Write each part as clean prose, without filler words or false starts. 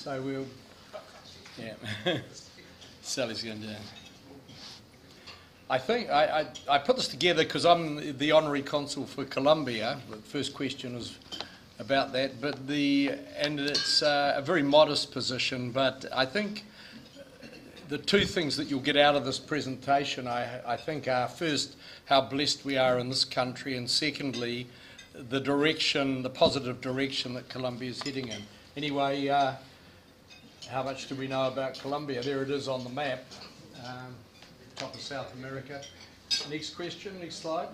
So we'll, yeah, Sally's going to. I think I put this together because I'm the honorary consul for Colombia. The first question was about that, but and it's a very modest position. But I think the two things that you'll get out of this presentation, I think, are first how blessed we are in this country, and secondly, the direction, the positive direction that Colombia is heading in. Anyway, how much do we know about Colombia? There it is on the map. Top of South America. Next question, next slide.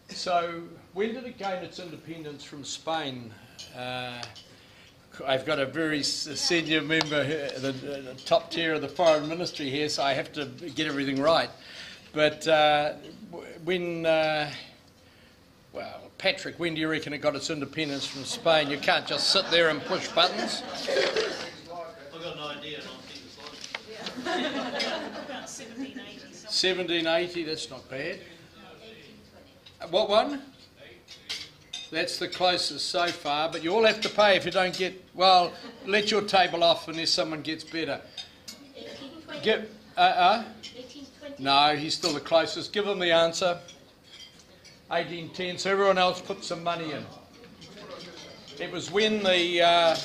So, when did it gain its independence from Spain? I've got a very senior member, the top tier of the foreign ministry here, so I have to get everything right. But well, Patrick, when do you reckon it got its independence from Spain? You can't just sit there and push buttons. I've got no idea. About 1780. 1780, that's not bad. What one? That's the closest so far, but you all have to pay if you don't get, well, let your table off unless someone gets better. 1820. 1820? No, he's still the closest. Give them the answer. 1810, so everyone else put some money in. It was when the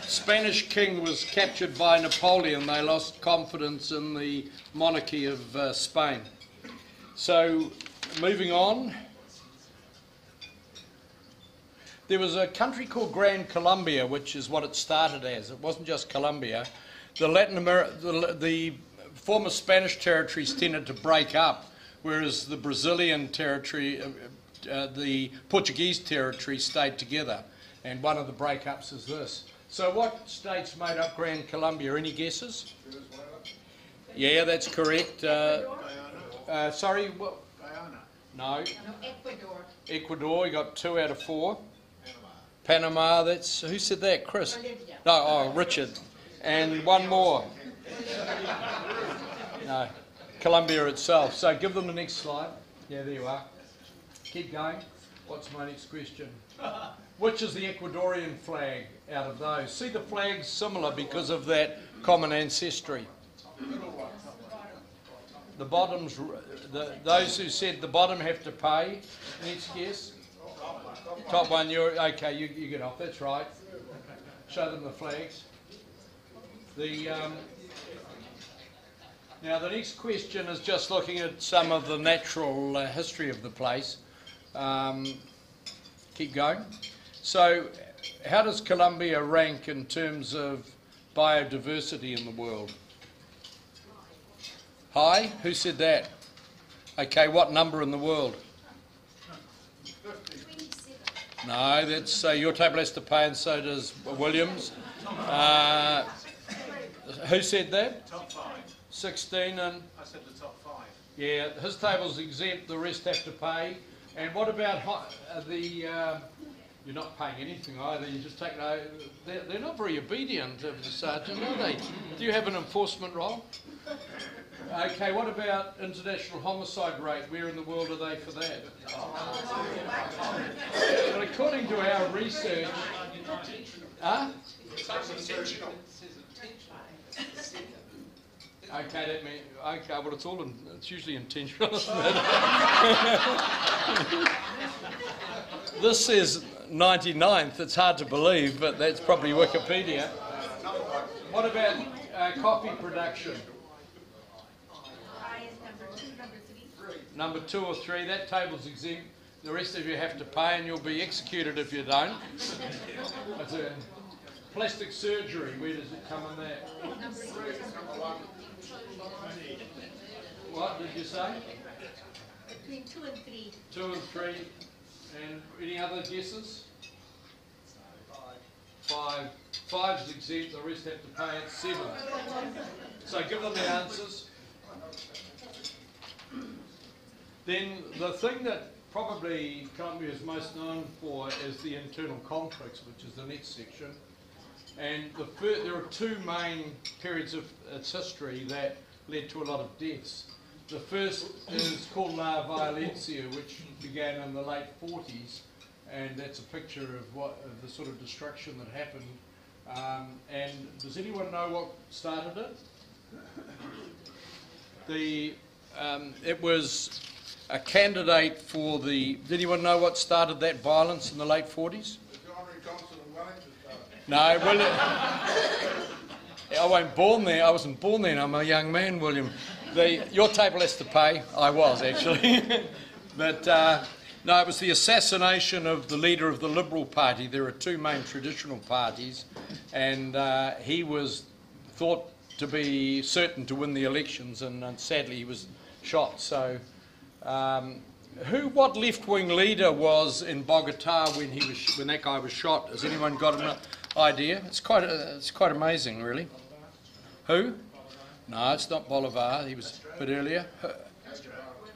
Spanish king was captured by Napoleon. They lost confidence in the monarchy of Spain. So, moving on. There was a country called Gran Colombia, which is what it started as. It wasn't just Colombia. The former Spanish territories tended to break up, whereas the Brazilian territory, the Portuguese territory stayed together. And one of the breakups is this. So what states made up Gran Colombia? Any guesses? Yeah, that's correct. Sorry, what? No. Ecuador. Ecuador, you got 2 out of 4. Panama, that's, who said that? Chris? Bolivia. No, oh, Richard. And one more. No, Colombia itself. So give them the next slide. Yeah, there you are. Keep going. What's my next question? Which is the Ecuadorian flag out of those? See, the flag's similar because of that common ancestry. The bottom's, those who said the bottom have to pay. Next guess. Top one, you're okay. You get off. That's right. Show them the flags. Now the next question is just looking at some of the natural history of the place. Keep going. So, how does Colombia rank in terms of biodiversity in the world? High? Who said that? Okay, what number in the world? No, that's your table has to pay, and so does Williams. Who said that? Top 5. 16 and... I said the top 5. Yeah, his table's exempt, the rest have to pay. And what about you're not paying anything either, you just take they're not very obedient of the sergeant, are they? Do you have an enforcement role? Okay, what about international homicide rate? Where in the world are they for that? Well, according to our research... Huh? Okay, that means... Okay, well, it's usually intentional, isn't it? This says 99th. It's hard to believe, but that's probably Wikipedia. What about coffee production? Number 2 or 3. That table's exempt. The rest of you have to pay, and you'll be executed if you don't. That's a plastic surgery. Where does it come in that? What did you say? Between 2 and 3. 2 and 3. And any other guesses? 5. 5's exempt, the rest have to pay it. 7. So give them the answers. Then the thing that probably Colombia is most known for is the internal conflicts, which is the next section. And there are 2 main periods of its history that led to a lot of deaths. The first is called La Violencia, which began in the late 40s, and that's a picture of the sort of destruction that happened And does anyone know what started it? It was a candidate for the... Did anyone know what started that violence in the late 40s? The Honorary Consul of Wellington started. No, William. I wasn't born there. I wasn't born then. I'm a young man, William. Your table has to pay. I was, actually. But no, it was the assassination of the leader of the Liberal Party. There are two main traditional parties, and he was thought to be certain to win the elections, and sadly he was shot. So, what left-wing leader was in Bogota when that guy was shot? Has anyone got an idea? It's quite amazing, really. Who? No, it's not Bolivar. He was a bit earlier.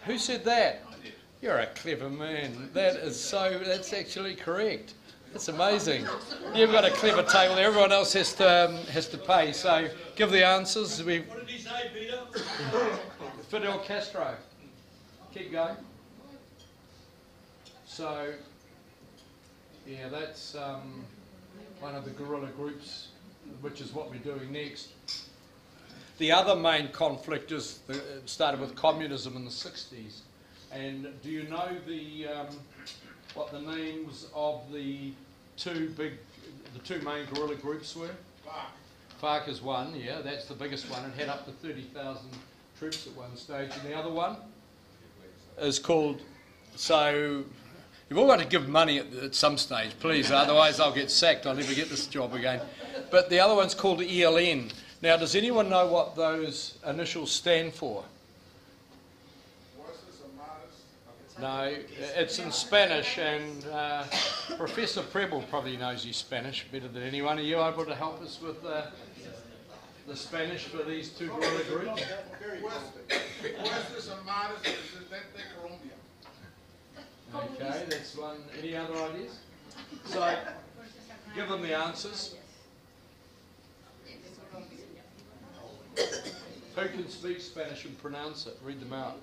Who said that? You're a clever man. That's actually correct. That's amazing. You've got a clever table there. Everyone else has to pay. So give the answers. What did he say, Peter? Fidel Castro. Keep going. So, yeah, that's one of the guerrilla groups, which is what we're doing next. The other main conflict started with communism in the 60s. And do you know what the names of the two main guerrilla groups were? FARC is one, yeah, that's the biggest one. It had up to 30,000 troops at one stage. And the other one is called, so you've all got to give money at some stage, please, otherwise I'll get sacked. I'll never get this job again. But the other one's called ELN. Now, does anyone know what those initials stand for? No, it's in Spanish, and Professor Preble probably knows his Spanish better than anyone. Are you able to help us with the Spanish for these two guerrilla groups? Okay, that's one. Any other ideas? So, give them the answers. Who can speak Spanish and pronounce it? Read them out.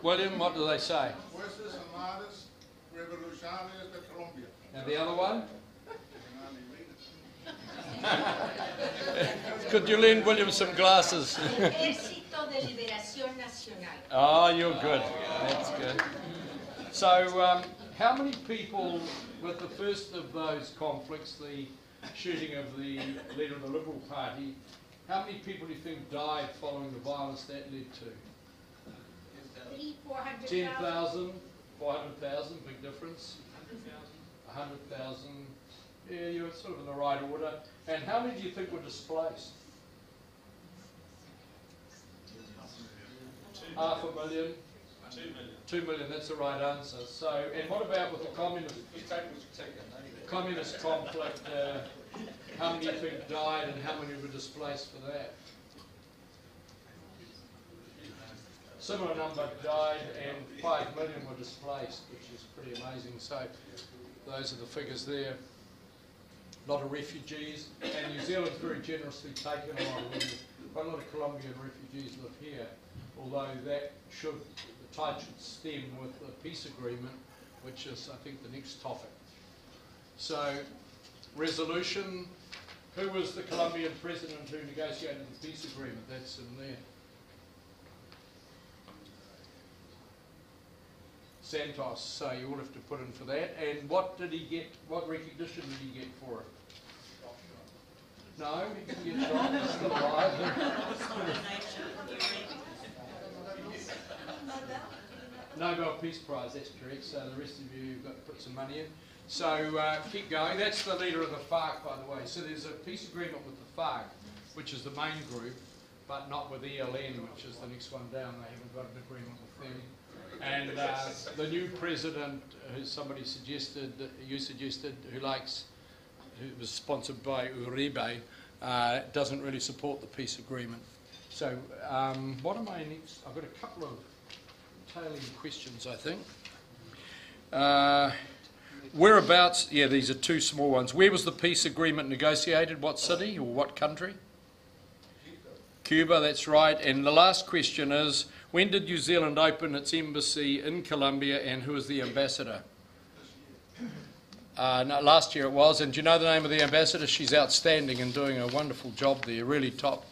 William, what do they say? And the other one? Could you lend William some glasses? Oh, you're good. That's good. So, how many people, with the first of those conflicts, the shooting of the leader of the Liberal Party, how many people do you think died following the violence that led to? 10,000, 400,000, big difference. 100,000. Yeah, you're sort of in the right order. And how many do you think were displaced? 500,000. 2 million, that's the right answer. So, and what about with the communist conflict? How many do you think died and how many were displaced for that? Similar number died and 5 million were displaced, which is pretty amazing. So those are the figures there. A lot of refugees, and New Zealand's very generously taken a lot of them. Quite a lot of Colombian refugees live here, although the tide should stem with the peace agreement, which is, I think, the next topic. So, resolution. Who was the Colombian president who negotiated the peace agreement? That's in there. Santos, so you all have to put in for that. And what did he get, what recognition did he get for it? No, he didn't get shot, he's still alive. Nobel Peace Prize, that's correct, so the rest of you have got to put some money in. So keep going, that's the leader of the FARC, by the way. So there's a peace agreement with the FARC, which is the main group, but not with ELN, which is the next one down. They haven't got an agreement with them. And the new president, who somebody suggested, you suggested, who was sponsored by Uribe, doesn't really support the peace agreement. So what am I next? I've got a couple of tailing questions, I think. Whereabouts, yeah, these are two small ones. Where was the peace agreement negotiated? What city or what country? Cuba, that's right. And the last question is, when did New Zealand open its embassy in Colombia and who is the ambassador? No, last year it was, and do you know the name of the ambassador? She's outstanding and doing a wonderful job there, really top.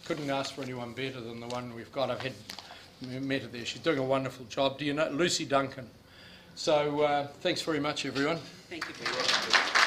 Couldn't ask for anyone better than the one we've got. I've met her there. She's doing a wonderful job. Do you know Lucy Duncan? So thanks very much, everyone. Thank you very much.